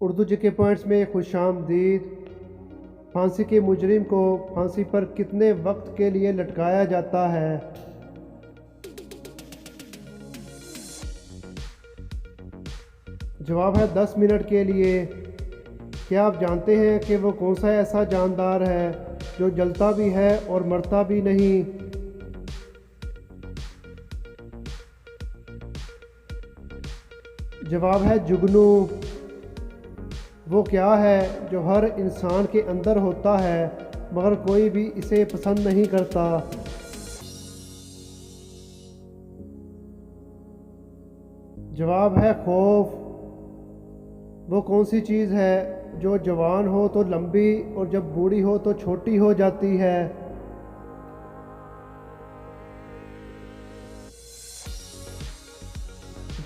Urdu GK points में खुशामदीद। फांसी के मुजरिम को फांसी पर कितने वक्त के लिए लटकाया जाता है? जवाब है 10 मिनट के लिए। क्या आप जानते हैं कि वो कौन सा ऐसा जानदार है जो जलता भी है और मरता भी नहीं? जवाब है जुगनू। वो क्या है जो हर इंसान के अंदर होता है मगर कोई भी इसे पसंद नहीं करता? जवाब है खौफ। वो कौन सी चीज़ है जो जवान हो तो लंबी और जब बूढ़ी हो तो छोटी हो जाती है?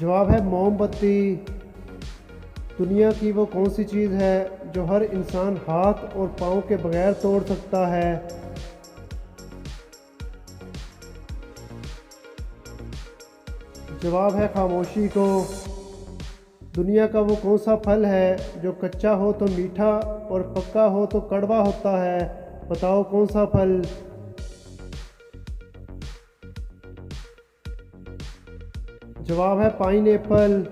जवाब है मोमबत्ती। दुनिया की वो कौन सी चीज़ है जो हर इंसान हाथ और पाँव के बगैर तोड़ सकता है? जवाब है खामोशी को। दुनिया का वो कौन सा फल है जो कच्चा हो तो मीठा और पक्का हो तो कड़वा होता है? बताओ कौन सा फल? जवाब है पाइनएप्पल।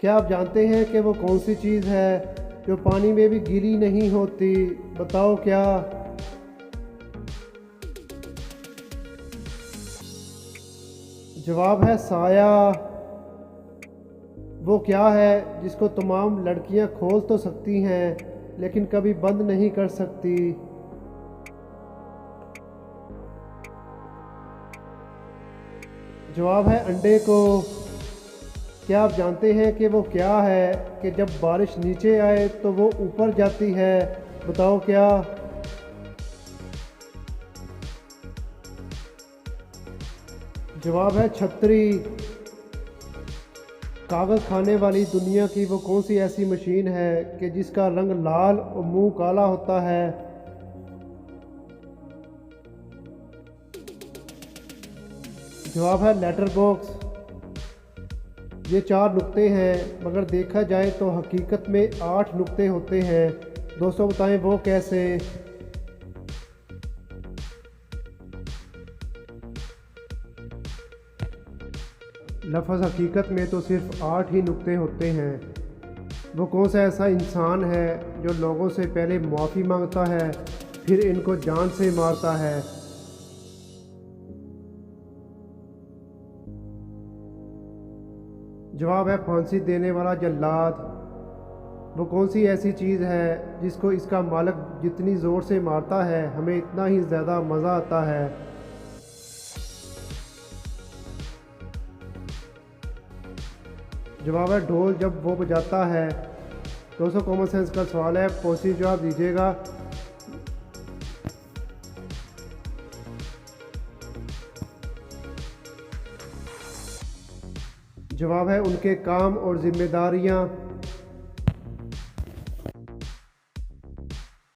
क्या आप जानते हैं कि वो कौन सी चीज़ है जो पानी में भी गीली नहीं होती? बताओ क्या? जवाब है साया। वो क्या है जिसको तमाम लड़कियां खोल तो सकती हैं लेकिन कभी बंद नहीं कर सकती? जवाब है अंडे को। क्या आप जानते हैं कि वो क्या है कि जब बारिश नीचे आए तो वो ऊपर जाती है? बताओ क्या? जवाब है छतरी। कागज़ खाने वाली दुनिया की वो कौन सी ऐसी मशीन है कि जिसका रंग लाल और मुंह काला होता है? जवाब है लेटर बॉक्स। ये 4 नुक्ते हैं मगर देखा जाए तो हकीकत में 8 नुक्ते होते हैं। दोस्तों बताएं वो कैसे? लफ्ज़ हकीकत में तो सिर्फ 8 ही नुक्ते होते हैं। वो कौन सा ऐसा इंसान है जो लोगों से पहले माफ़ी मांगता है फिर इनको जान से मारता है? जवाब है फांसी देने वाला जल्लाद। वो कौन सी ऐसी चीज़ है जिसको इसका मालिक जितनी ज़ोर से मारता है हमें इतना ही ज़्यादा मज़ा आता है? जवाब है ढोल जब वो बजाता है। दोस्तों कॉमन सेंस का सवाल है, पॉजिटिव जवाब दीजिएगा। जवाब है उनके काम और जिम्मेदारियां।